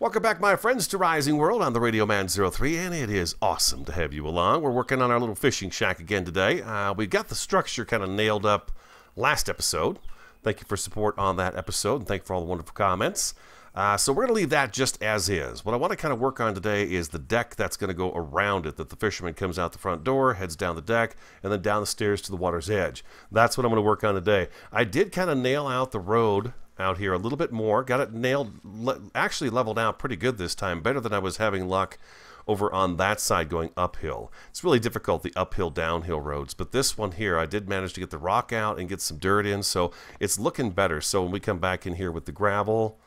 Welcome back, my friends, to Rising World. I'm the Radio Man 03, and it is awesome to have you along. We're working on our little fishing shack again today. We got the structure kind of nailed up last episode. Thank you for support on that episode, and thank you for all the wonderful comments. So we're going to leave that just as is. What I want to kind of work on today is the deck that's going to go around it, that the fisherman comes out the front door, heads down the deck, and then down the stairs to the water's edge. That's what I'm going to work on today. I did kind of nail out the road out here a little bit more. Got it nailed, actually leveled out pretty good this time, better than I was having luck over on that side going uphill. It's really difficult, the uphill downhill roads, but this one here I did manage to get the rock out and get some dirt in, so it's looking better. So when we come back in here with the gravel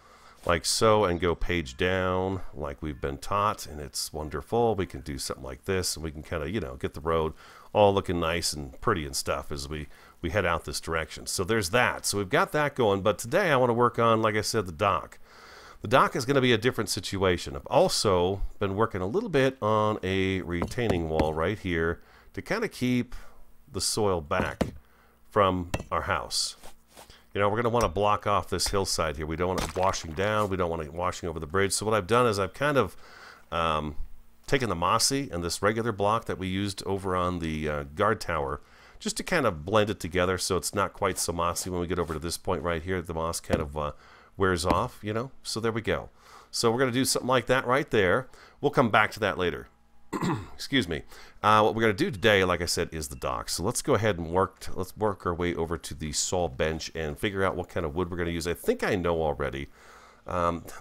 like so and go page down like we've been taught, and it's wonderful, we can do something like this and we can kind of, you know, get the road all looking nice and pretty and stuff as we head out this direction. So there's that. So we've got that going, but today I want to work on, like I said, the dock. The dock is going to be a different situation. I've also been working a little bit on a retaining wall right here to kind of keep the soil back from our house. You know, we're going to want to block off this hillside here. We don't want it washing down. We don't want it washing over the bridge. So what I've done is I've kind of taken the mossy and this regular block that we used over on the guard tower just to kind of blend it together so it's not quite so mossy when we get over to this point right here. The moss kind of wears off, you know. So there we go. So we're going to do something like that right there. We'll come back to that later. Excuse me. What we're going to do today, like I said, is the dock. So let's go ahead and let's work our way over to the saw bench and figure out what kind of wood we're going to use. I think I know already.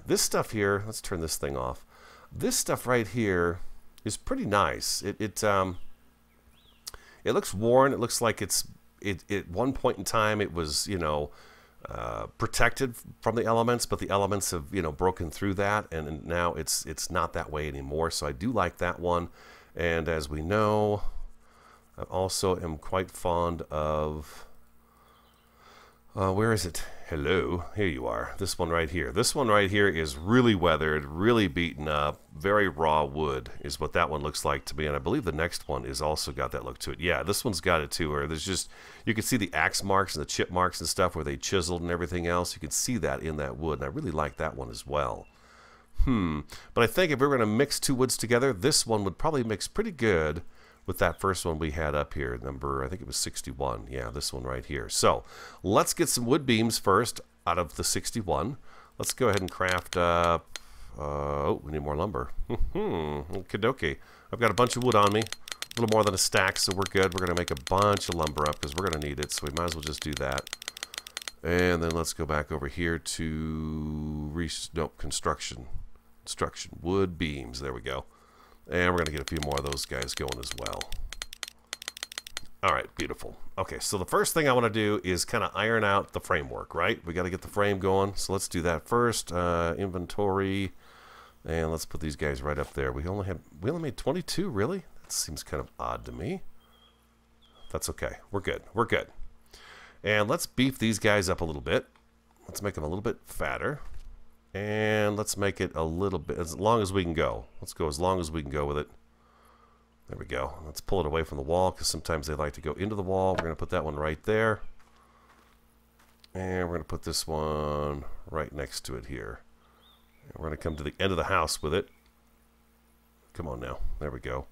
This stuff here, let's turn this thing off. This stuff right here is pretty nice. It looks worn. It looks like at one point in time it was, you know, protected from the elements, but the elements have, you know, broken through that, and now it's not that way anymore. So I do like that one. And as we know, I also am quite fond of where is it? Hello, here you are. This one right here. This one right here is really weathered, really beaten up, very raw wood is what that one looks like to me. And I believe the next one is also got that look to it. Yeah, this one's got it too, where there's just, you can see the axe marks and the chip marks and stuff where they chiseled and everything else. You can see that in that wood, and I really like that one as well. But I think if we were going to mix two woods together, this one would probably mix pretty good with that first one we had up here, number, I think it was 61. Yeah, this one right here. So let's get some wood beams first out of the 61. Let's go ahead and craft up, oh, we need more lumber. Okie dokie. I've got a bunch of wood on me, a little more than a stack, so we're good. We're going to make a bunch of lumber up because we're going to need it, so we might as well just do that. And then let's go back over here to construction. Wood beams. There we go. And we're going to get a few more of those guys going as well. All right, beautiful. Okay, so the first thing I want to do is kind of iron out the framework, right? We got to get the frame going, so let's do that first. Inventory, and let's put these guys right up there. We only made 22, really? That seems kind of odd to me. That's okay. We're good. We're good. And let's beef these guys up a little bit. Let's make them a little bit fatter. And let's make it a little bit, as long as we can go. Let's go as long as we can go with it. There we go. Let's pull it away from the wall, because sometimes they like to go into the wall. We're going to put that one right there. And we're going to put this one right next to it here. And we're going to come to the end of the house with it. Come on now. There we go.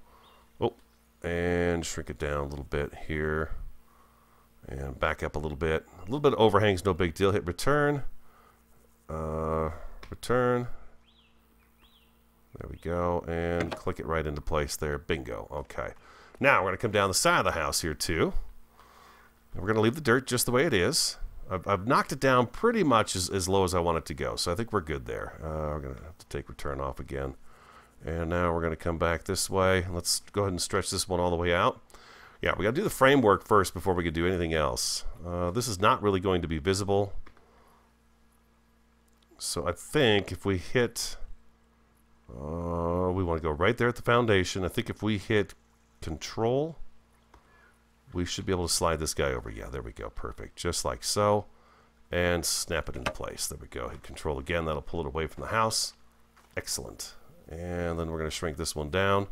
Oh, and shrink it down a little bit here. And back up a little bit. A little bit of overhangs, no big deal. Hit return. Return. There we go, and click it right into place there. Bingo. Okay. Now we're going to come down the side of the house here too. And we're going to leave the dirt just the way it is. I've knocked it down pretty much as low as I want it to go, so I think we're good there. We're going to have to take return off again. And now we're going to come back this way. Let's go ahead and stretch this one all the way out. Yeah, we got to do the framework first before we can do anything else. This is not really going to be visible. So I think if we hit, we want to go right there at the foundation. I think if we hit Control, we should be able to slide this guy over. Yeah, there we go. Perfect. Just like so. And snap it into place. There we go. Hit Control again. That'll pull it away from the house. Excellent. And then we're going to shrink this one down.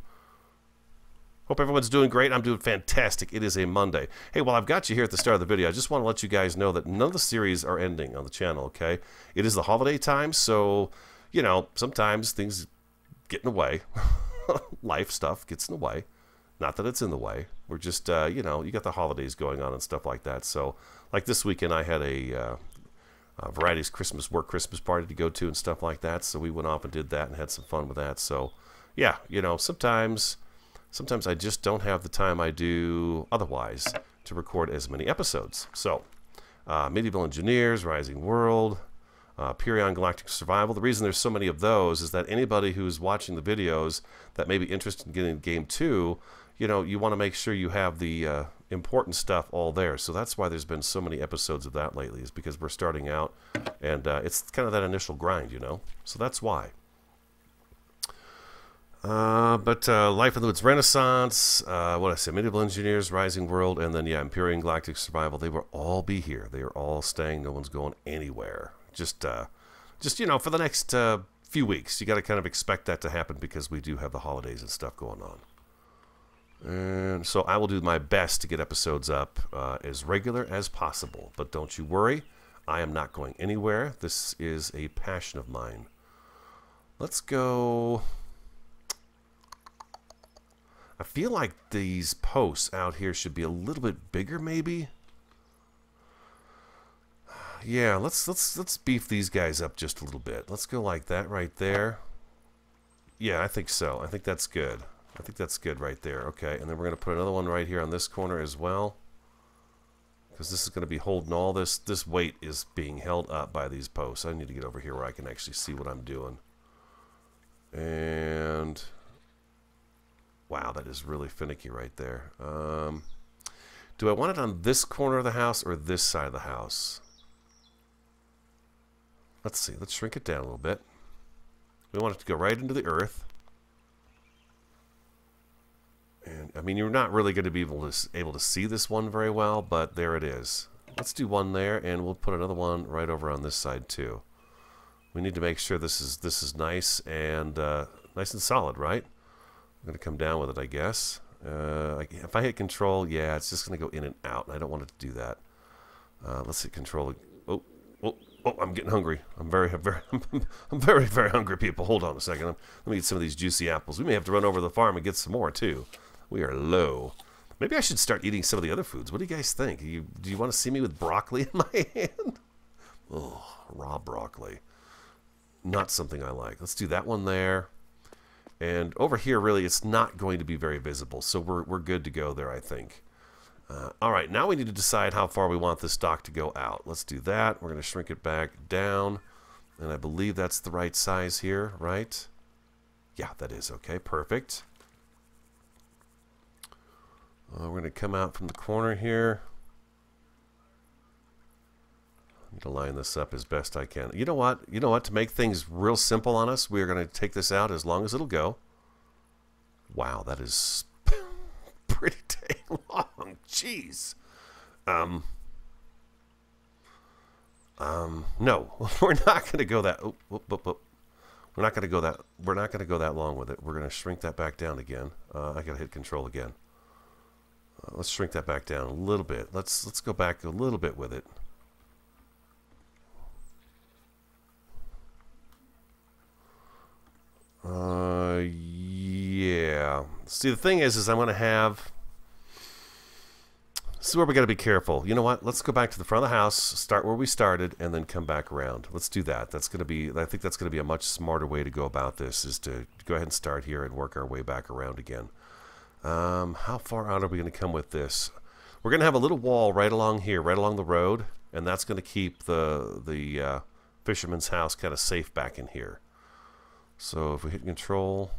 Hope everyone's doing great. I'm doing fantastic. It is a Monday. Hey, while I've got you here at the start of the video, I just want to let you guys know that none of the series are ending on the channel, okay? It is the holiday time, so you know, sometimes things get in the way. Life stuff gets in the way. Not that it's in the way. We're just, you know, you got the holidays going on and stuff like that. So, like this weekend, I had a Variety's Christmas party to go to and stuff like that. So we went off and did that and had some fun with that. So, yeah, you know, sometimes I just don't have the time I do otherwise to record as many episodes. So, Medieval Engineers, Rising World, Perion Galactic Survival. The reason there's so many of those is that anybody who's watching the videos that may be interested in getting Game 2, you know, you want to make sure you have the important stuff all there. So that's why there's been so many episodes of that lately, is because we're starting out, and it's kind of that initial grind, you know. So that's why. But Life in the Woods Renaissance, what I said, Medieval Engineers, Rising World, and then, yeah, Empyrean Galactic Survival, they will all be here. They are all staying. No one's going anywhere. Just you know, for the next few weeks. You got to kind of expect that to happen because we do have the holidays and stuff going on. And so I will do my best to get episodes up as regular as possible. But don't you worry, I am not going anywhere. This is a passion of mine. Let's go... I feel like these posts out here should be a little bit bigger, maybe. Yeah, let's beef these guys up just a little bit. Let's go like that right there. Yeah, I think so. I think that's good. I think that's good right there. Okay, and then we're going to put another one right here on this corner as well, because this is going to be holding all this. This weight is being held up by these posts. I need to get over here where I can actually see what I'm doing. And wow, that is really finicky right there. Do I want it on this corner of the house or this side of the house? Let's see. Let's shrink it down a little bit. We want it to go right into the earth. And I mean, you're not really going to be able to see this one very well, but there it is. Let's do one there, and we'll put another one right over on this side too. We need to make sure this is nice and solid, right? I'm going to come down with it, I guess. If I hit Control, yeah, it's just going to go in and out, and I don't want it to do that. Let's hit Control. Oh, I'm getting hungry. I'm very, very hungry, people. Hold on a second. Let me eat some of these juicy apples. We may have to run over to the farm and get some more, too. We are low. Maybe I should start eating some of the other foods. What do you guys think? Do you want to see me with broccoli in my hand? Oh, raw broccoli. Not something I like. Let's do that one there. And over here, really, it's not going to be very visible. So we're good to go there, I think. All right, now we need to decide how far we want this dock to go out. Let's do that. We're going to shrink it back down. And I believe that's the right size here, right? Yeah, that is. Okay, perfect. We're going to come out from the corner here. I need to line this up as best I can. You know what? You know what? To make things real simple on us, we are going to take this out as long as it'll go. Wow, that is pretty dang long. Jeez. No, we're not going to go that. We're not going to go that. We're not going to go that long with it. We're going to shrink that back down again. I got to hit Control again. Let's shrink that back down a little bit. Let's go back a little bit with it. Yeah. See, the thing is I'm going to have... This is where we got to be careful. You know what? Let's go back to the front of the house, start where we started, and then come back around. Let's do that. That's going to be... I think that's going to be a much smarter way to go about this, is to go ahead and start here and work our way back around again. How far out are we going to come with this? We're going to have a little wall right along here, right along the road, and that's going to keep the fisherman's house kind of safe back in here. So if we hit Control...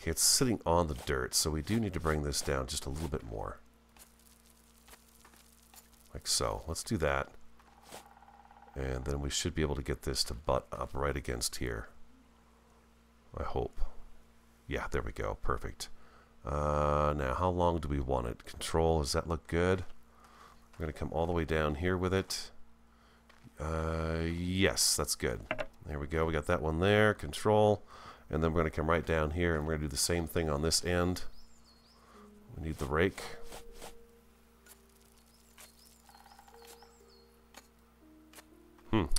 Okay, it's sitting on the dirt, so we do need to bring this down just a little bit more. Like so. Let's do that. And then we should be able to get this to butt up right against here. I hope. Yeah, there we go. Perfect. Now, how long do we want it? Control, does that look good? We're going to come all the way down here with it. Yes, that's good. There we go. We got that one there. Control. And then we're going to come right down here, and we're going to do the same thing on this end. We need the rake.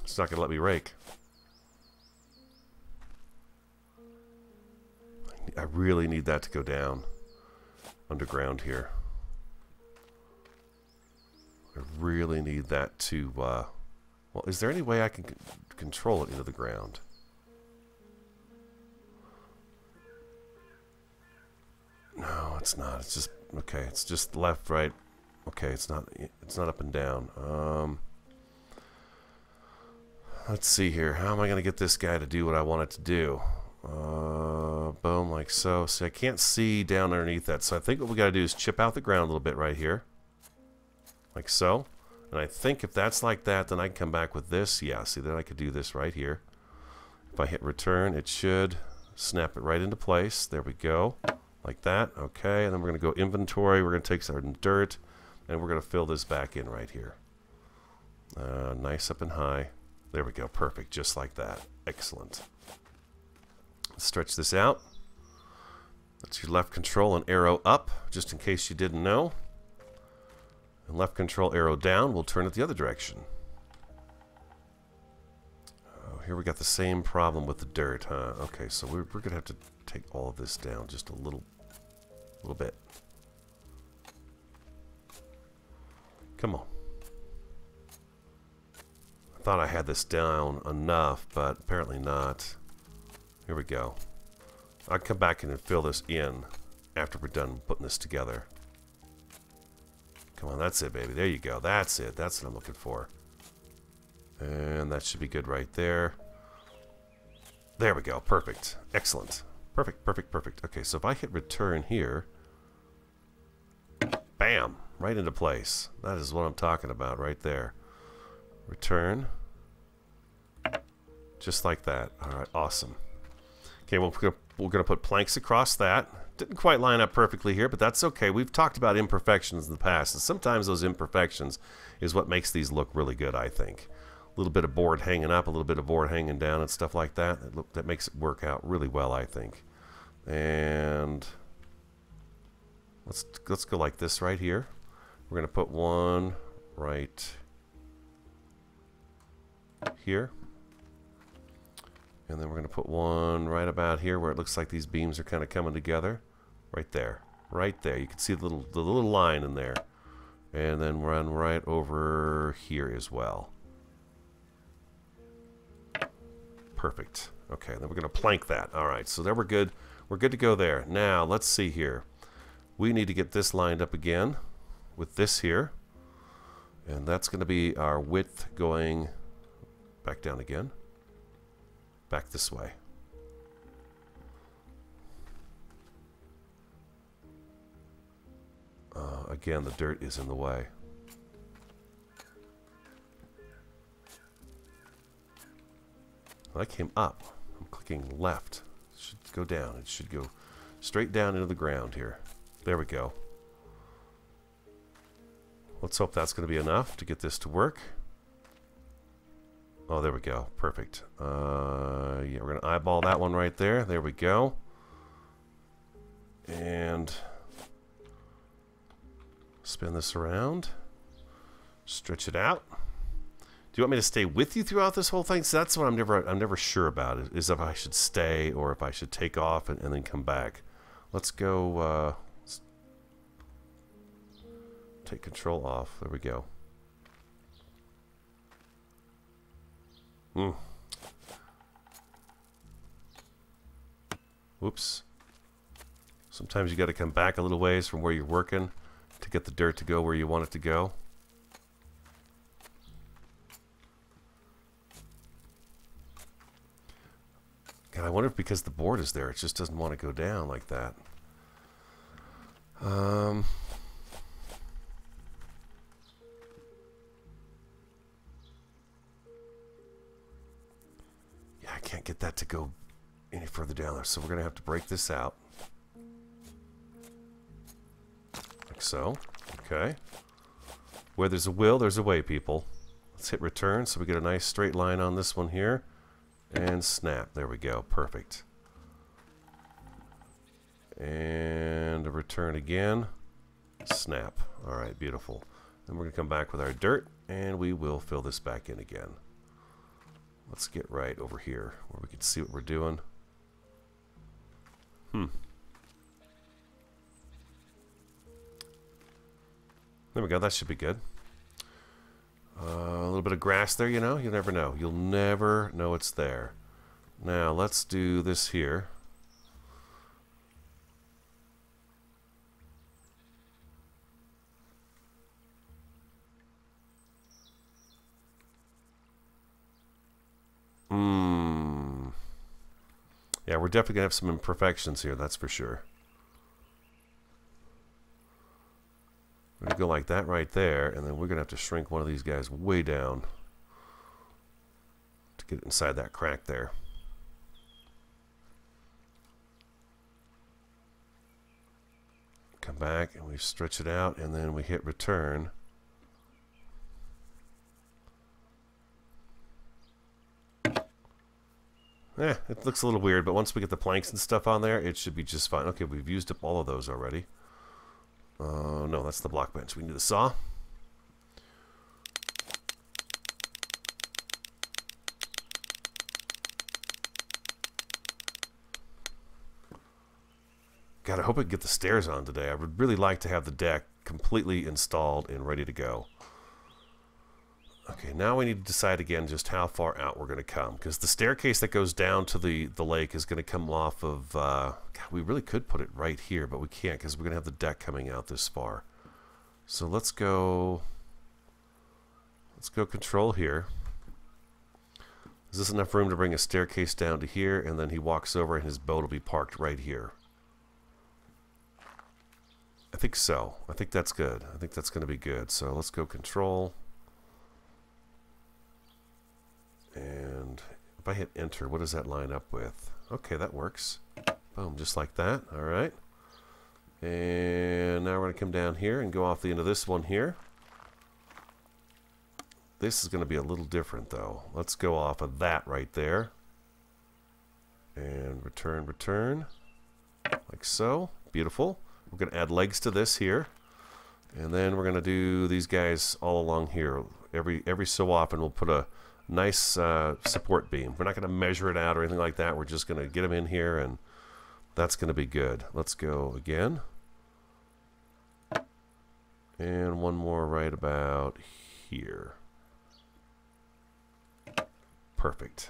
It's not going to let me rake. I really need that to go down underground here. I really need that to, well, is there any way I can control it into the ground? No, it's not. It's just, okay, it's just left, right. Okay, it's not up and down. Let's see here. How am I going to get this guy to do what I want it to do? Boom, like so. See, I can't see down underneath that. So I think what we got to do is chip out the ground a little bit right here. Like so. And I think if that's like that, then I can come back with this. Yeah, see, then I could do this right here. If I hit return, it should snap it right into place. There we go. Like that. Okay, and then we're going to go inventory. We're going to take some dirt, and we're going to fill this back in right here. Nice up and high. There we go. Perfect. Just like that. Excellent. Let's stretch this out. That's your left control and arrow up, just in case you didn't know. And left control arrow down, we'll turn it the other direction. Oh, here we got the same problem with the dirt, huh? Okay, so we're going to have to take all of this down just a little bit. Come on. I thought I had this down enough, but apparently not. Here we go. I'll come back in and fill this in after we're done putting this together. Come on, that's it, baby. There you go. That's it. That's what I'm looking for. And that should be good right there. There we go. Perfect. Excellent. Perfect, perfect, perfect. Okay, so if I hit return here, bam, right into place. That is what I'm talking about right there. Return. Just like that. All right, awesome. Okay, well, we're going to put planks across that. Didn't quite line up perfectly here, but that's okay. We've talked about imperfections in the past, and sometimes those imperfections is what makes these look really good, I think. A little bit of board hanging up, a little bit of board hanging down and stuff like that. That makes it work out really well, I think. And let's go like this right here. We're going to put one right here. And then we're going to put one right about here where it looks like these beams are kind of coming together. Right there. Right there. You can see the little line in there. And then run right over here as well. Perfect. Okay, then we're going to plank that. All right, so there we're good. We're good to go there. Now, let's see here. We need to get this lined up again with this here. And that's going to be our width going back down again. Back this way. Again, the dirt is in the way. Well, that came up. I'm clicking left. It should go down. It should go straight down into the ground here. There we go. Let's hope that's going to be enough to get this to work. Oh, there we go. Perfect. Yeah, we're going to eyeball that one right there. There we go. And spin this around. Stretch it out. Do you want me to stay with you throughout this whole thing? So that's what I'm never sure about, is if I should stay or if I should take off and then come back. Let's go. Let's take control off. There we go. Whoops. Sometimes you got to come back a little ways from where you're working to get the dirt to go where you want it to go. God, I wonder if because the board is there, it just doesn't want to go down like that. Yeah, I can't get that to go any further down there, so we're going to have to break this out. Like so. Okay. Where there's a will, there's a way, people. Let's hit return so we get a nice straight line on this one here. And snap. There we go. Perfect. And a return again. Snap. Alright, beautiful. Then we're going to come back with our dirt, and we will fill this back in again. Let's get right over here where we can see what we're doing. There we go. That should be good. A little bit of grass there, you know. You never know. You'll never know it's there. Now, let's do this here. Yeah, we're definitely going to have some imperfections here, that's for sure. We're going to go like that right there, and then we're going to have to shrink one of these guys way down to get inside that crack there. Come back, and we stretch it out, and then we hit return. It looks a little weird, but once we get the planks and stuff on there, it should be just fine. Okay, we've used up all of those already. No, that's the block bench. We need the saw. God, I hope I can get the stairs on today. I would really like to have the deck completely installed and ready to go. Okay, now we need to decide again just how far out we're going to come, because the staircase that goes down to the lake is going to come off of, God, we really could put it right here, but we can't because we're going to have the deck coming out this far. So let's go control here. Is this enough room to bring a staircase down to here, and then he walks over and his boat will be parked right here? I think so. I think that's good. I think that's going to be good. So let's go control. And if I hit enter, what does that line up with? Okay, that works. Boom, just like that. All right. And now we're going to come down here and go off the end of this one here. This is going to be a little different, though. Let's go off of that right there. And return, return. Like so. Beautiful. We're going to add legs to this here. And then we're going to do these guys all along here. Every so often we'll put a nice support beam. We're not going to measure it out or anything like that. We're just going to get them in here, and that's going to be good. Let's go again. And one more right about here. Perfect.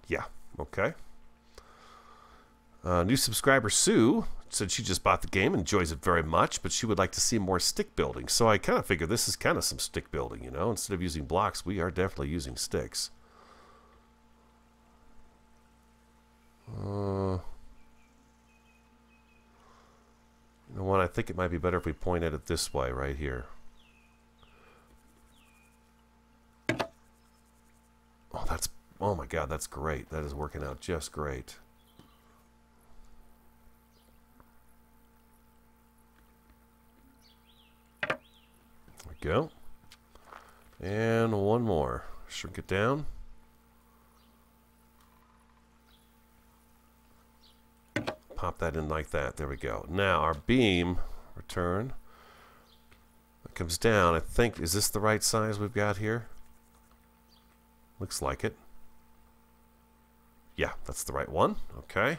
Yeah, okay. New subscriber Sue said she just bought the game, enjoys it very much, but she would like to see more stick building. So I kind of figure this is kind of some stick building, you know. Instead of using blocks, we are definitely using sticks. You know what? I think it might be better if we point at it this way, right here. Oh my God, that's great. That is working out just great. There we go. And one more. Shrink it down. Pop that in like that. There we go. Now our beam, return. It comes down. I think, is this the right size we've got here? Looks like it. Yeah, that's the right one. Okay.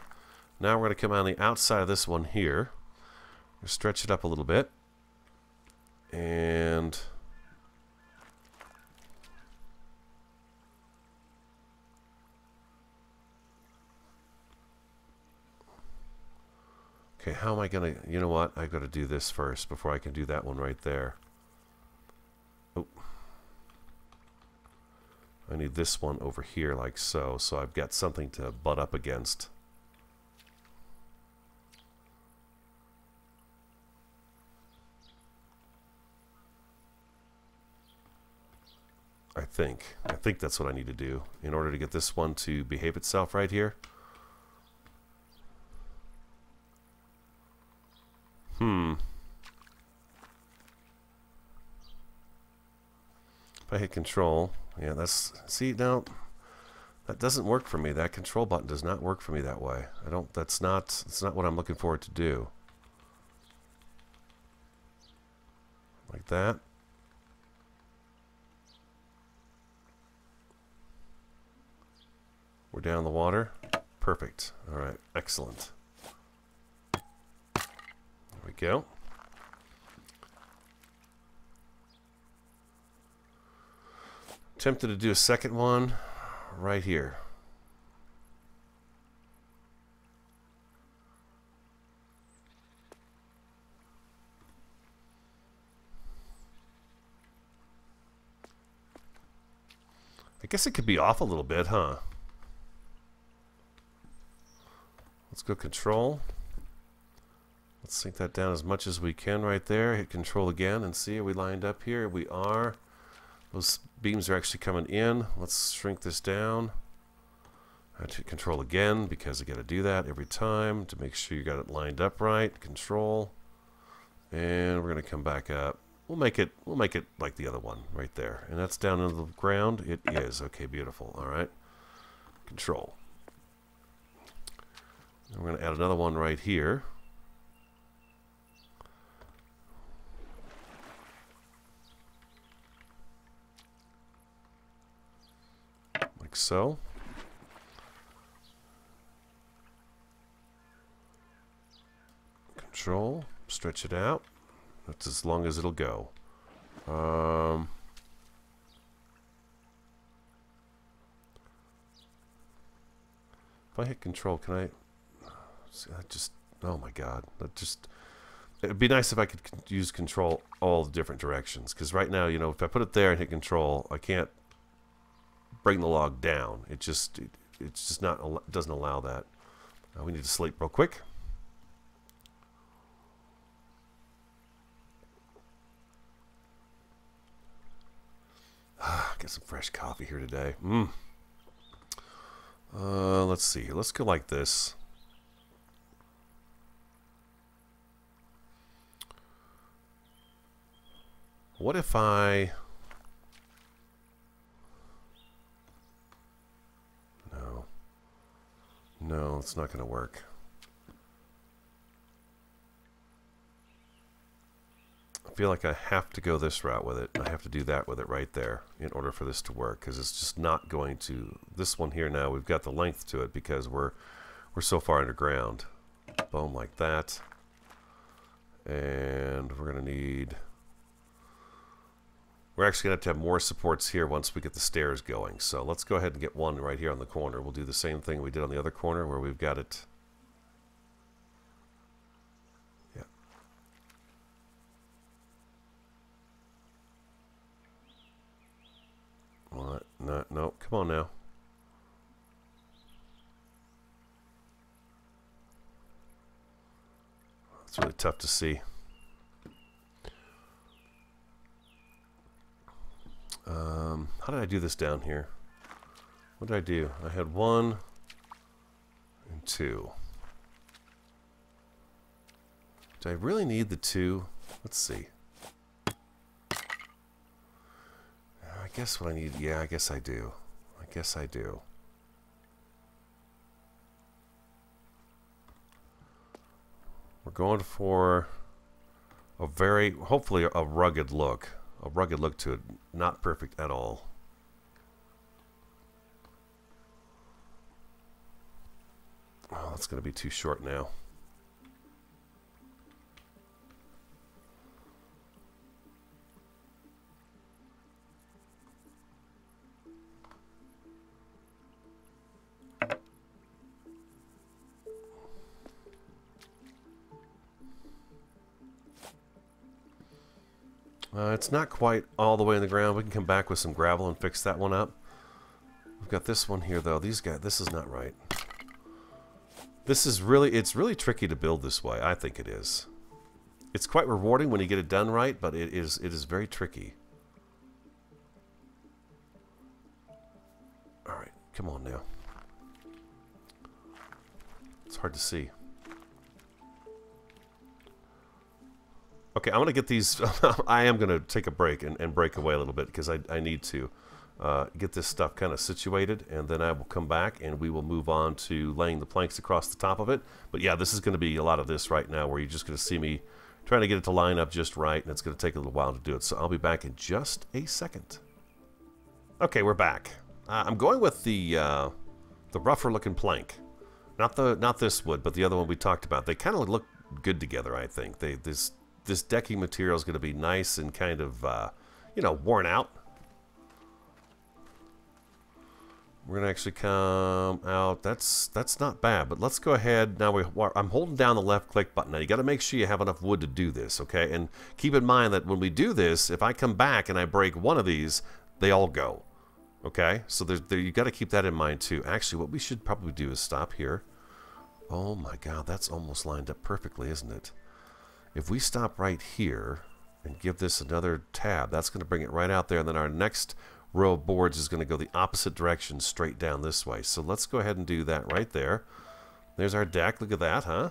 Now we're going to come on the outside of this one here. Stretch it up a little bit. And okay, how am I going to, you know what? I've got to do this first before I can do that one right there. Oh. I need this one over here like so, so I've got something to butt up against. I think that's what I need to do in order to get this one to behave itself right here. If I hit control, yeah, that's, see, now that doesn't work for me. That control button does not work for me that way. It's not what I'm looking for it to do. Like that. down the water. Perfect. All right, excellent. There we go. Tempted to do a second one right here. I guess it could be off a little bit, huh? Let's go control. Let's sink that down as much as we can right there. Hit control again and see, are we lined up here? We are. Those beams are actually coming in. Let's shrink this down. I have to hit control again because I got to do that every time to make sure you got it lined up right. Control. And we're going to come back up. We'll make it like the other one right there. And that's down into the ground. It is. Okay, beautiful. All right. Control. And we're going to add another one right here. Like so. Control. Stretch it out. That's as long as it'll go. If I hit control, can I... See, I just... Oh my god. That just... It'd be nice if I could use control all the different directions. Because right now, you know, if I put it there and hit control, I can't bring the log down. It's just not... It doesn't allow that. We need to sleep real quick. Get some fresh coffee here today. Let's see. Let's go like this. What if I... No. No, it's not going to work. I feel like I have to go this route with it. I have to do that with it right there in order for this to work, because it's just not going to. This one here now, we've got the length to it because we're so far underground. Boom, like that. And we're going to need... We're actually going to have more supports here once we get the stairs going. So let's go ahead and get one right here on the corner. We'll do the same thing we did on the other corner where we've got it... What? No, come on now. It's really tough to see. How did I do this down here? What did I do? I had 1 and 2. Do I really need the 2? Let's see. I guess what I need, yeah, I guess I do. I guess I do. We're going for a very, hopefully a rugged look. A rugged look to it. Not perfect at all. Oh, that's going to be too short now. It's not quite all the way in the ground. We can come back with some gravel and fix that one up. We've got this one here, though. These guys, this is not right. This is really, it's really tricky to build this way. I think it is. It's quite rewarding when you get it done right, but it is very tricky. All right, come on now. It's hard to see. Okay, I'm going to get these... I am going to take a break and break away a little bit because I need to get this stuff kind of situated, and then I will come back and we will move on to laying the planks across the top of it. But yeah, this is going to be a lot of this right now where you're just going to see me trying to get it to line up just right, and it's going to take a little while to do it. So I'll be back in just a second. Okay, we're back. I'm going with the the rougher looking plank. Not this wood, but the other one we talked about. They kind of look good together, I think. This decking material is going to be nice and kind of, you know, worn out. We're going to actually come out. That's not bad, but let's go ahead. Now I'm holding down the left click button. Now you got to make sure you have enough wood to do this, okay? And keep in mind that when we do this, if I come back and I break one of these, they all go, okay? So you got to keep that in mind too. Actually, what we should probably do is stop here. Oh my God, that's almost lined up perfectly, isn't it? If we stop right here and give this another tab, that's going to bring it right out there, and then our next row of boards is going to go the opposite direction straight down this way. So let's go ahead and do that right there. There's our deck. Look at that, huh?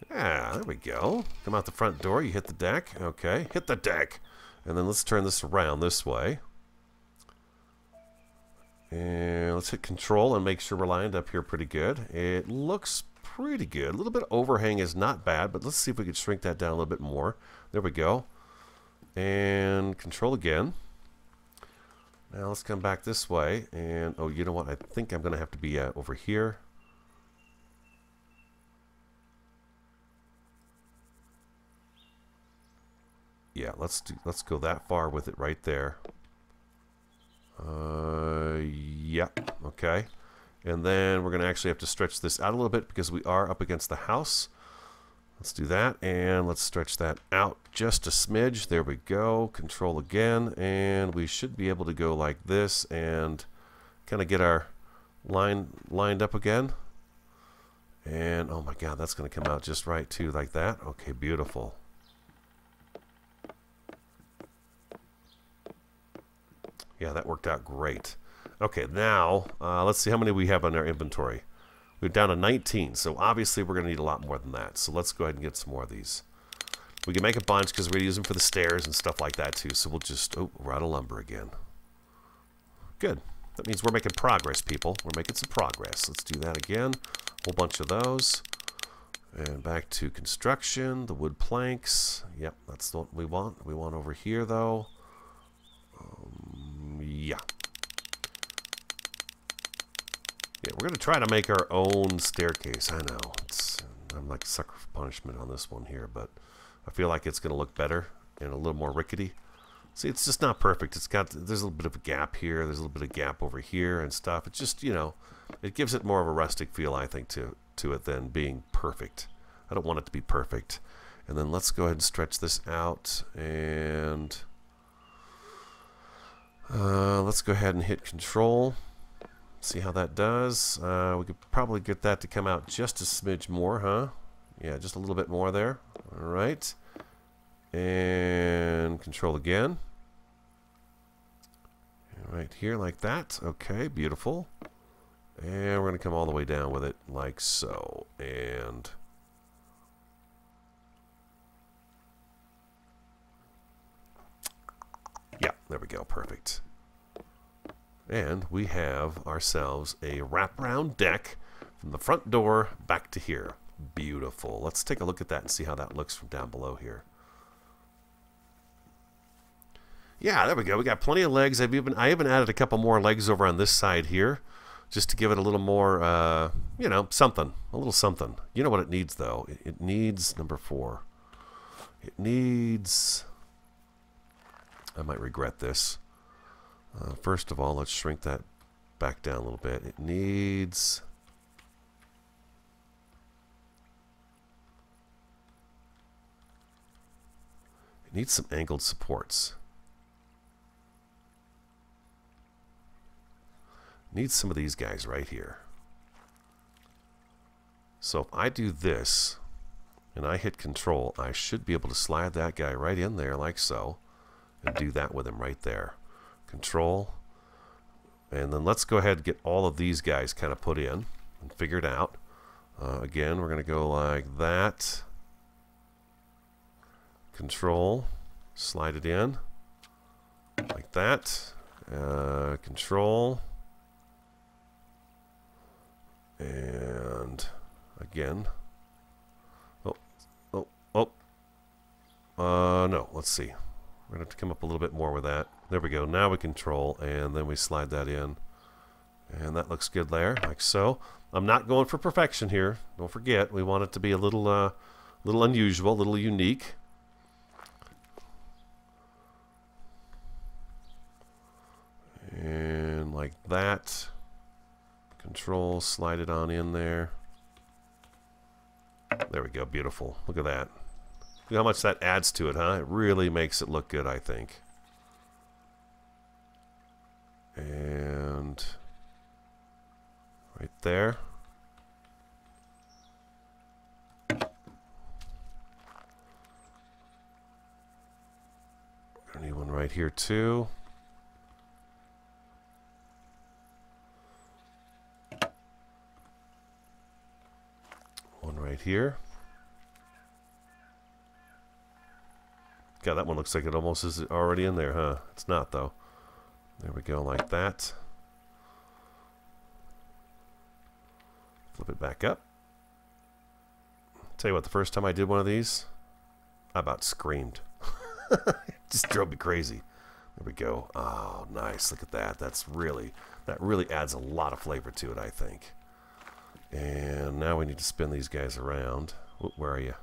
Yeah, there we go. Come out the front door. You hit the deck. Okay, hit the deck. And then let's turn this around this way. And let's hit control and make sure we're lined up here pretty good. It looks pretty good. A little bit of overhang is not bad, but let's see if we can shrink that down a little bit more. There we go. And control again. Now let's come back this way, and oh, you know what? I think I'm going to have to be over here. Yeah, let's go that far with it right there. Yep, okay. And then we're going to actually have to stretch this out a little bit because we are up against the house. Let's do that, and let's stretch that out just a smidge. There we go. Control again, and we should be able to go like this and kind of get our line lined up again. And oh my God, that's going to come out just right too, like that. Okay, beautiful. Yeah, that worked out great. Okay, now let's see how many we have on our inventory. We're down to 19, so obviously we're going to need a lot more than that. So let's go ahead and get some more of these. We can make a bunch because we're going to use them for the stairs and stuff like that too. So we'll just, oh, we're out of lumber again. Good. That means we're making progress, people. We're making some progress. Let's do that again. A whole bunch of those. And back to construction, the wood planks. Yep, that's what we want. We want over here, though. Yeah. Yeah, we're going to try to make our own staircase. I know. I'm like sucker for punishment on this one here, but I feel like it's going to look better and a little more rickety. See, it's just not perfect. There's a little bit of a gap here. There's a little bit of gap over here and stuff. It's just, you know, it gives it more of a rustic feel, I think, to it than being perfect. I don't want it to be perfect. And then let's go ahead and stretch this out, and let's go ahead and hit control. See how that does. We could probably get that to come out just a smidge more, huh? Yeah, just a little bit more there. All right. And control again. Right here like that. Okay, beautiful. And we're going to come all the way down with it like so. And yeah, there we go. Perfect. And we have ourselves a wraparound deck from the front door back to here. Beautiful. Let's take a look at that and see how that looks from down below here. Yeah, there we go. We got plenty of legs. I even added a couple more legs over on this side here, just to give it a little more, you know, something, a little something. You know what it needs though? It needs number 4. It needs. I might regret this. First of all, let's shrink that back down a little bit. It needs. It needs some angled supports. Needs some of these guys right here. So if I do this and I hit control, I should be able to slide that guy right in there like so and do that with him right there. Control, and then let's go ahead and get all of these guys kind of put in and figured out. Again, we're going to go like that. Control, slide it in like that. Control. And again, no, let's see. We're going to have to come up a little bit more with that. There we go. Now we control, and then we slide that in. And that looks good there, like so. I'm not going for perfection here. Don't forget, we want it to be a little unusual, a little unique. And like that. Control, slide it on in there. There we go, beautiful. Look at that. Look how much that adds to it, huh? It really makes it look good, I think. And right there. I need one right here too. One right here. God, that one looks like it almost is already in there, huh? It's not, though. There we go, like that. Flip it back up. Tell you what, the first time I did one of these, I about screamed. It just drove me crazy. There we go. Oh, nice. Look at that. That really adds a lot of flavor to it, I think. And now we need to spin these guys around. Where are you?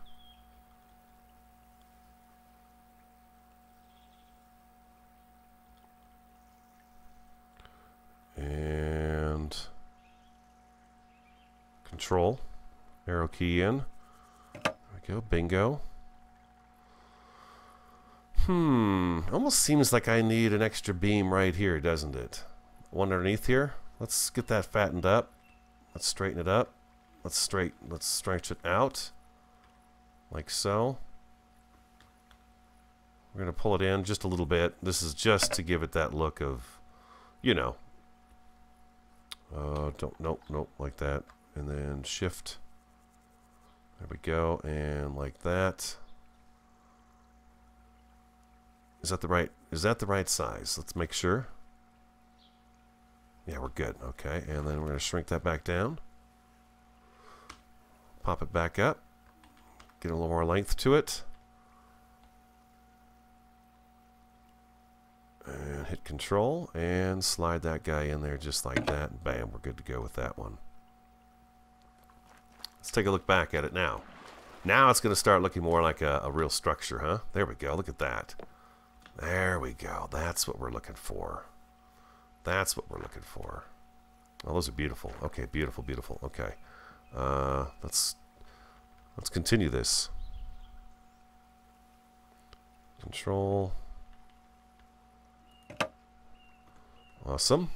And control, arrow key in. There we go, bingo. Almost seems like I need an extra beam right here, doesn't it? One underneath here. Let's get that fattened up. Let's straighten it up. Let's stretch it out. Like so. We're going to pull it in just a little bit. This is just to give it that look of, you know. Nope, like that. And then shift. There we go. And like that. Is that the right size? Let's make sure. Yeah, we're good. Okay, and then we're going to shrink that back down. Pop it back up. Get a little more length to it. And hit control and slide that guy in there just like that. Bam, we're good to go with that one. Let's take a look back at it now. Now it's going to start looking more like a real structure, huh? There we go. Look at that. There we go. That's what we're looking for. That's what we're looking for. Oh, those are beautiful. Okay, beautiful, beautiful. Okay. Let's continue this. Control. Awesome.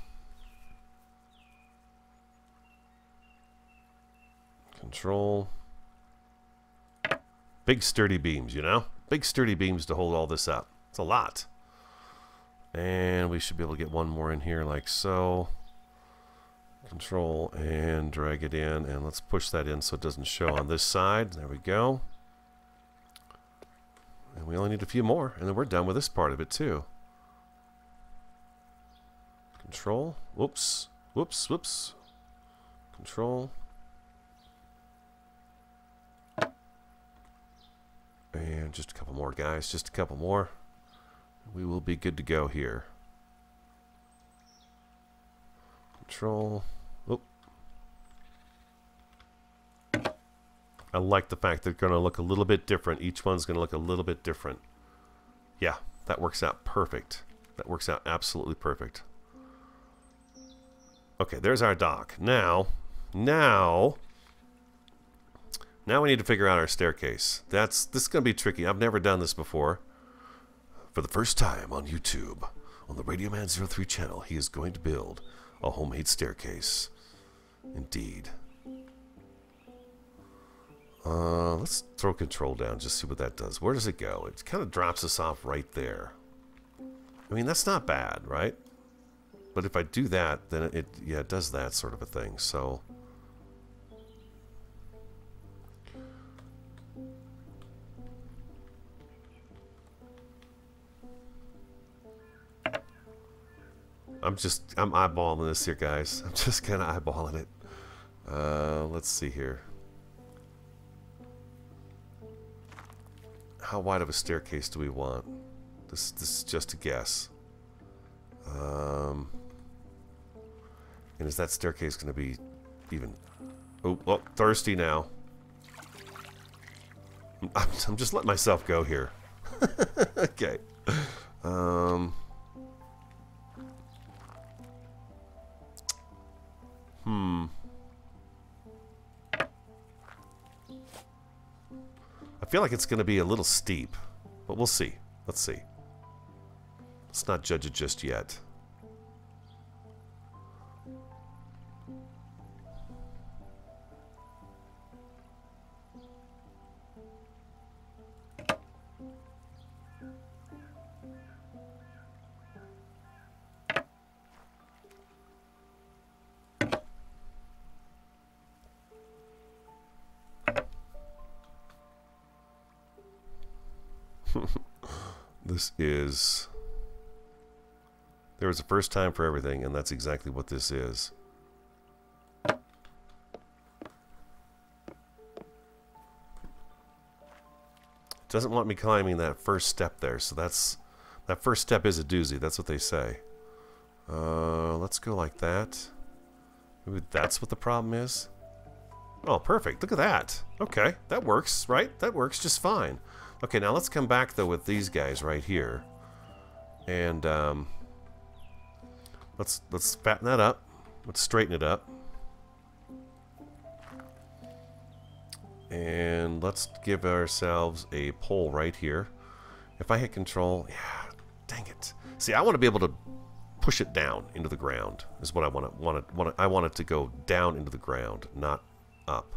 Control. Big sturdy beams, you know? Big sturdy beams to hold all this up. It's a lot. And we should be able to get one more in here like so. Control and drag it in, and let's push that in so it doesn't show on this side. There we go. And we only need a few more, and then we're done with this part of it too. Control. Whoops. Whoops. Whoops. Control. And just a couple more, guys. Just a couple more. We will be good to go here. Control. Oop. I like the fact they're going to look a little bit different. Each one's going to look a little bit different. Yeah, that works out perfect. That works out absolutely perfect. Okay, there's our dock. Now we need to figure out our staircase. This is going to be tricky. I've never done this before. For the first time on YouTube, on the Radio Man 03 channel, he is going to build a homemade staircase. Indeed. Let's throw control down, just see what that does. Where does it go? It kind of drops us off right there. I mean, that's not bad, right? But if I do that, then it does that sort of a thing. So I'm eyeballing this here, guys. I'm just kind of eyeballing it. Let's see here. How wide of a staircase do we want? This is just a guess. And And is that staircase going to be even... Oh, oh, thirsty now. I'm just letting myself go here. Okay. I feel like it's going to be a little steep, but we'll see. Let's see. Let's not judge it just yet. This is... There was a first time for everything, and that's exactly what this is. It doesn't want me climbing that first step there, so that's... That first step is a doozy, that's what they say. Let's go like that. Maybe that's what the problem is. Oh, perfect. Look at that. Okay, that works, right? That works just fine. Okay, now let's come back, though, with these guys right here. And, let's fatten that up. Let's straighten it up. And let's give ourselves a pole right here. If I hit control... Yeah, dang it. See, I want to be able to push it down into the ground, is what I want. I want it to go down into the ground, not up.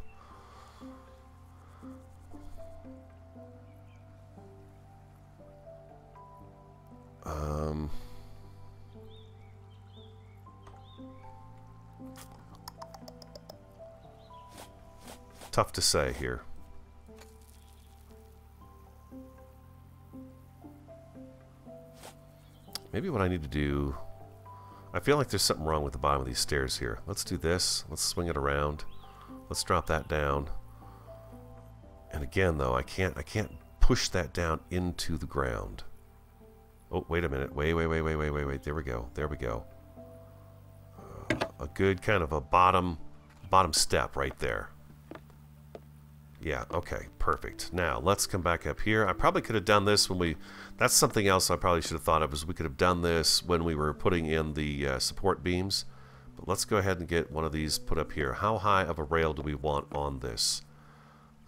Tough to say here. Maybe what I need to do... I feel like there's something wrong with the bottom of these stairs here. Let's do this. Let's swing it around. Let's drop that down. And again, though, I can't push that down into the ground. Oh, wait a minute. Wait. There we go. There we go. A good kind of a bottom step right there. Yeah, okay, perfect. Now, let's come back up here. I probably could have done this when we... That's something else I probably should have thought of, is we could have done this when we were putting in the support beams. But let's go ahead and get one of these put up here. How high of a rail do we want on this?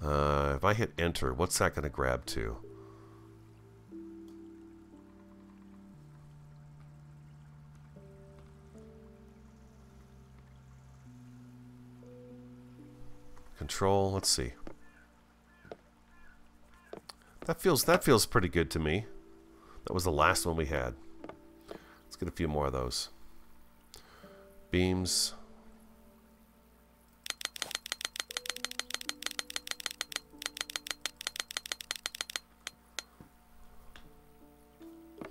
If I hit enter, what's that going to grab to? Control, let's see. That feels pretty good to me. That was the last one we had. Let's get a few more of those. Beams.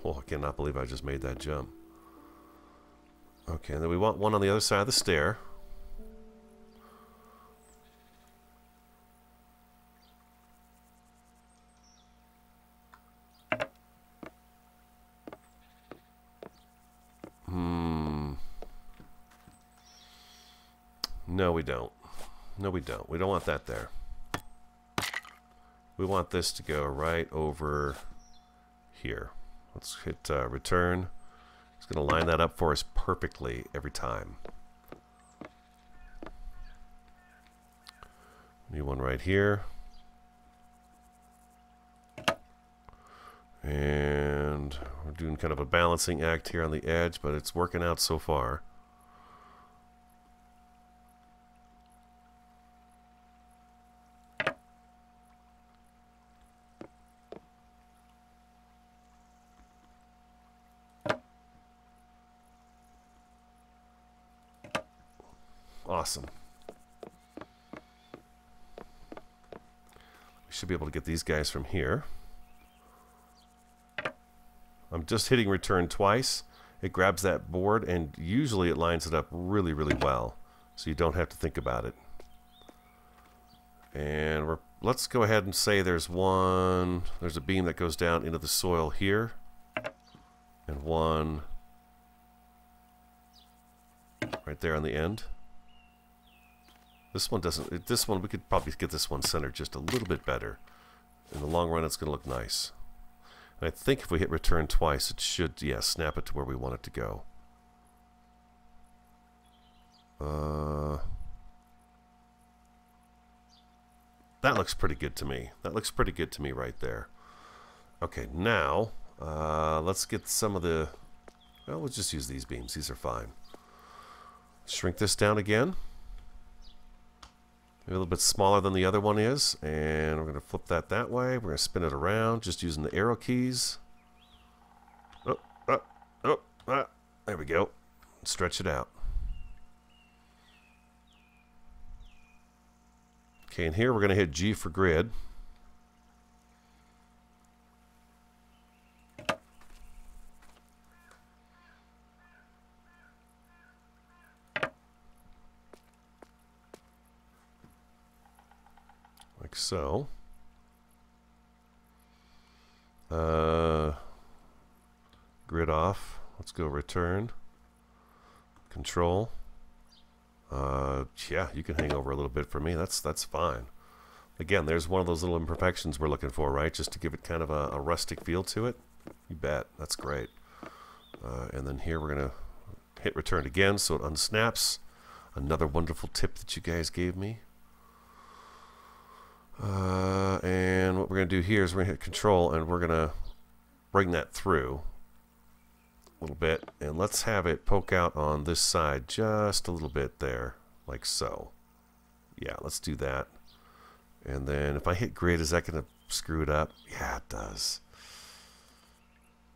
Oh, I cannot believe I just made that jump. Okay, and then we want one on the other side of the stair. No, we don't. No, we don't. We don't want that there. We want this to go right over here. Let's hit return. It's going to line that up for us perfectly every time. New one right here. And we're doing kind of a balancing act here on the edge, but it's working out so far. Awesome. We should be able to get these guys from here. I'm just hitting return twice. It grabs that board, and usually it lines it up really, really well, so you don't have to think about it. And let's go ahead and say there's a beam that goes down into the soil here, and one right there on the end. This one doesn't, this one, we could probably get this one centered just a little bit better. In the long run, it's going to look nice. And I think if we hit return twice, it should, yeah, snap it to where we want it to go. That looks pretty good to me. That looks pretty good to me right there. Okay, now, let's get some of the, well, we'll just use these beams. These are fine. Shrink this down again. A little bit smaller than the other one is, and we're going to flip that way. We're going to spin it around just using the arrow keys. There we go. Stretch it out. Okay, and here we're going to hit G for grid. Like so. Grid off. Let's go return. Control. Yeah, you can hang over a little bit for me. That's fine. Again, there's one of those little imperfections we're looking for, right? Just to give it kind of a rustic feel to it. You bet. That's great. And then here we're going to hit return again so it unsnaps. Another wonderful tip that you guys gave me. And what we're going to do here is we're going to hit control and we're going to bring that through a little bit. And let's have it poke out on this side just a little bit there, like so. Yeah, let's do that. And then if I hit grid, is that going to screw it up? Yeah, it does.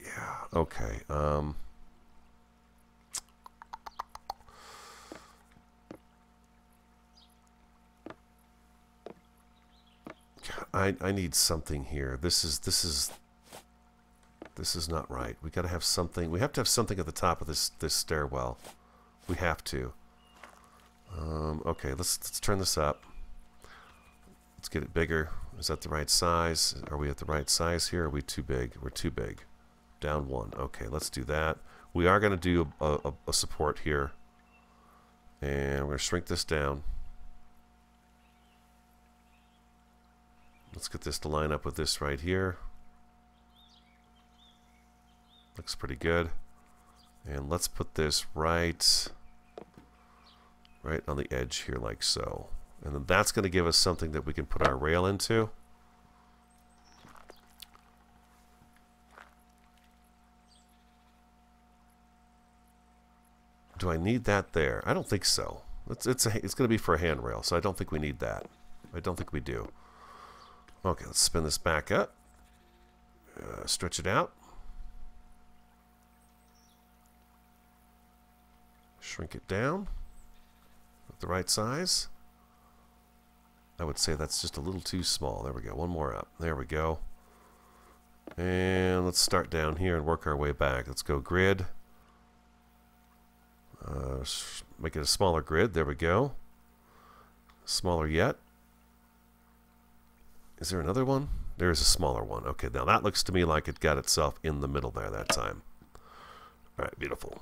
Yeah, okay. I need something here. This is not right. We got to have something. We have to have something at the top of this stairwell. We have to. Okay, let's turn this up. Let's get it bigger. Is that the right size? Are we at the right size here? Are we too big? We're too big. Down one. Okay, let's do that. We are going to do a support here. And we're going to shrink this down. Let's get this to line up with this right here. Looks pretty good. And let's put this right on the edge here like so. And then that's going to give us something that we can put our rail into. Do I need that there? I don't think so. It's going to be for a handrail, so I don't think we need that. I don't think we do. Okay, let's spin this back up. Stretch it out. Shrink it down. At the right size. I would say that's just a little too small. There we go. One more up. There we go. And let's start down here and work our way back. Let's go grid. Make it a smaller grid. There we go. Smaller yet. Is there another one? There is a smaller one. Okay, now that looks to me like it got itself in the middle there that time. All right, beautiful.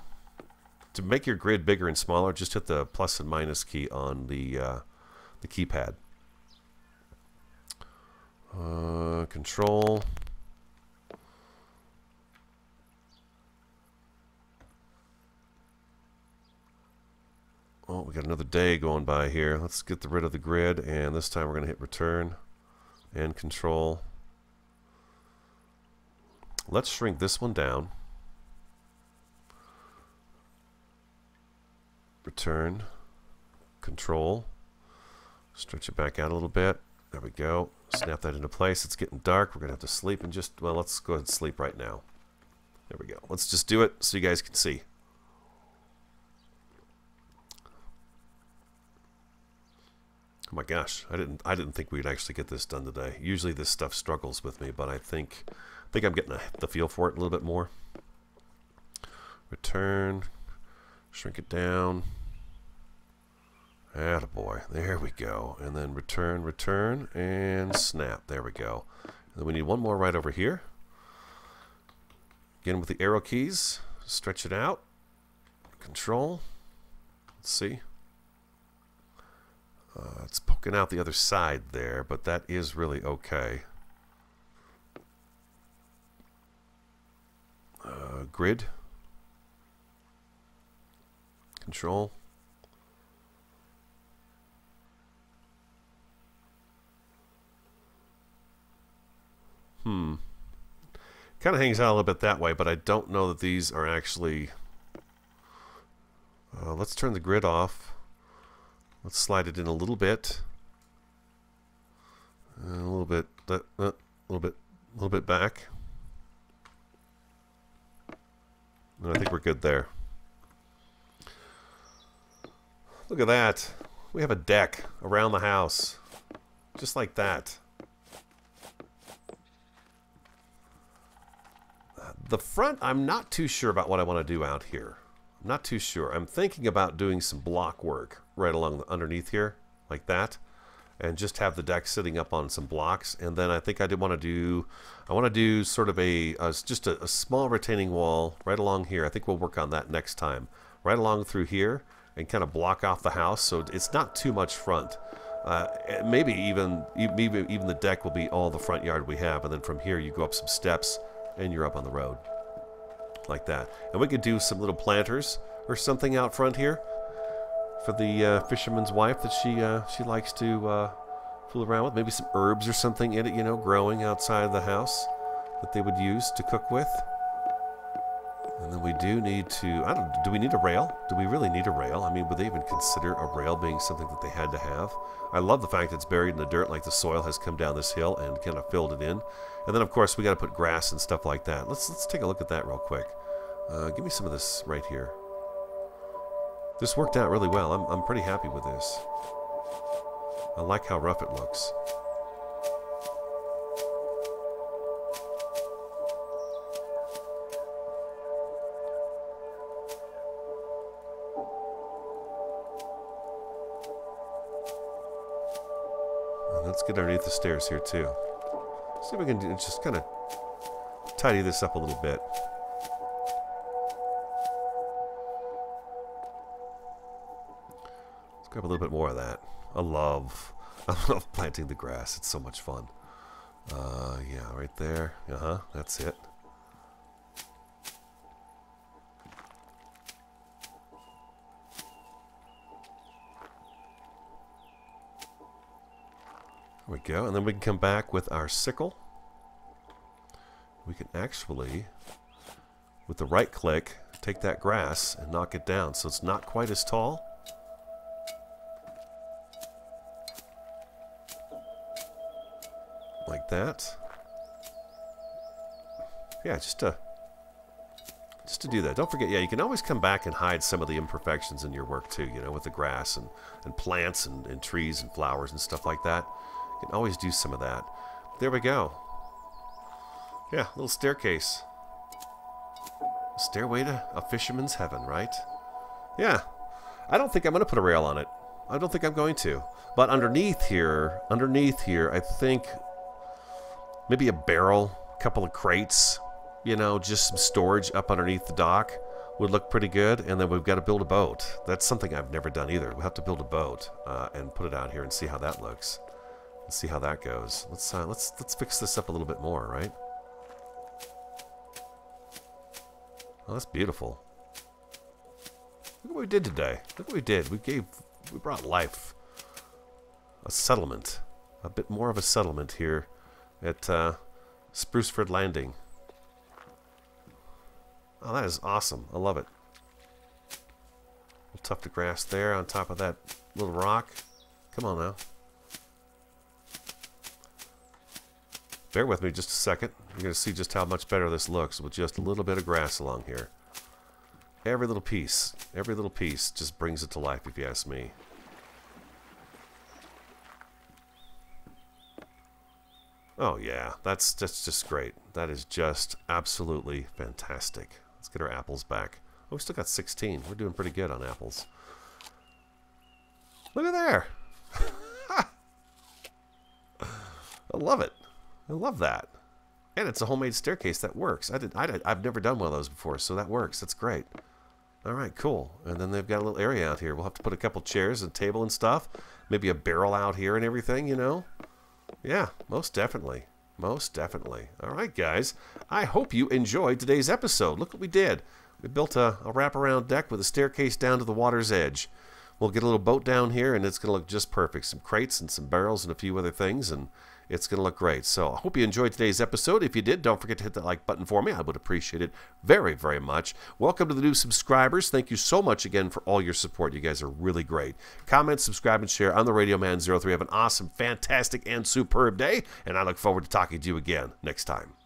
To make your grid bigger and smaller, just hit the plus and minus key on the keypad. Control. Oh, we got another day going by here. Let's get rid of the grid, and this time we're going to hit return and control. Let's shrink this one down. Return, control, stretch it back out a little bit. There we go. Snap that into place. It's getting dark. We're going to have to sleep in just, well, let's go ahead and sleep right now. There we go. Let's just do it so you guys can see. Oh my gosh, I didn't think we'd actually get this done today. Usually this stuff struggles with me, but I think I'm getting the feel for it a little bit more. Return, shrink it down. Attaboy. There we go. And then return, and snap. There we go. And then we need one more right over here. Again with the arrow keys, stretch it out. Control. Let's see. It's poking out the other side there, but that is really okay. Grid. Control. Kind of hangs out a little bit that way, but I don't know that these are actually... let's turn the grid off. Let's slide it in a little bit. A little bit, a little bit back. And I think we're good there. Look at that. We have a deck around the house. Just like that. The front, I'm not too sure about what I want to do out here. I'm not too sure. I'm thinking about doing some block work right along the, underneath here, like that, and just have the deck sitting up on some blocks. And then I think I want to do sort of just a small retaining wall right along here. I think we'll work on that next time. Right along through here and kind of block off the house so it's not too much front. Maybe even the deck will be all the front yard we have, and then from here you go up some steps and you're up on the road like that. And we could do some little planters or something out front here for the fisherman's wife that she likes to fool around with. Maybe some herbs or something in it, you know, growing outside the house that they would use to cook with. And then we do need to, do we need a rail? Do we really need a rail? I mean, would they even consider a rail being something that they had to have? I love the fact that it's buried in the dirt, like the soil has come down this hill and kind of filled it in. And then, of course, we got to put grass and stuff like that. Let's take a look at that real quick. Give me some of this right here. This worked out really well. I'm pretty happy with this. I like how rough it looks. Let's get underneath the stairs here too. See if we can just kind of tidy this up a little bit. Let's grab a little bit more of that. I love planting the grass. It's so much fun. Yeah, right there. That's it. There we go, and then we can come back with our sickle. We can actually, with the right click, take that grass and knock it down so it's not quite as tall. Like that. Yeah, just to do that. Don't forget, yeah, you can always come back and hide some of the imperfections in your work too, you know, with the grass and plants and trees and flowers and stuff like that. You can always do some of that. There we go. Yeah, little staircase. Stairway to a fisherman's heaven, right? Yeah. I don't think I'm going to put a rail on it. I don't think I'm going to. But underneath here, I think maybe a barrel, a couple of crates, you know, just some storage up underneath the dock would look pretty good. And then we've got to build a boat. That's something I've never done either. We'll have to build a boat and put it out here and see how that looks. Let's see how that goes. Let's fix this up a little bit more, right? Oh, that's beautiful. Look what we did today. Look what we did. We brought life. A settlement. A bit more of a settlement here at Spruceford Landing. Oh, that is awesome. I love it. A little tuft of grass there on top of that little rock. Come on now. Bear with me just a second. You're going to see just how much better this looks with just a little bit of grass along here. Every little piece just brings it to life, if you ask me. Oh yeah, that's just great. That is just absolutely fantastic. Let's get our apples back. Oh, we still got 16. We're doing pretty good on apples. Look at there. I love it. I love that. And it's a homemade staircase that works. I've never done one of those before, so that works. That's great. All right, cool. And then they've got a little area out here. We'll have to put a couple chairs and table and stuff. Maybe a barrel out here and everything, you know? Yeah, most definitely. Most definitely. All right, guys. I hope you enjoyed today's episode. Look what we did. We built a wraparound deck with a staircase down to the water's edge. We'll get a little boat down here, and it's going to look just perfect. Some crates and some barrels and a few other things, and it's going to look great. So I hope you enjoyed today's episode. If you did, don't forget to hit that like button for me. I would appreciate it very, very much. Welcome to the new subscribers. Thank you so much again for all your support. You guys are really great. Comment, subscribe, and share on the Radio Man 03. Have an awesome, fantastic, and superb day, and I look forward to talking to you again next time.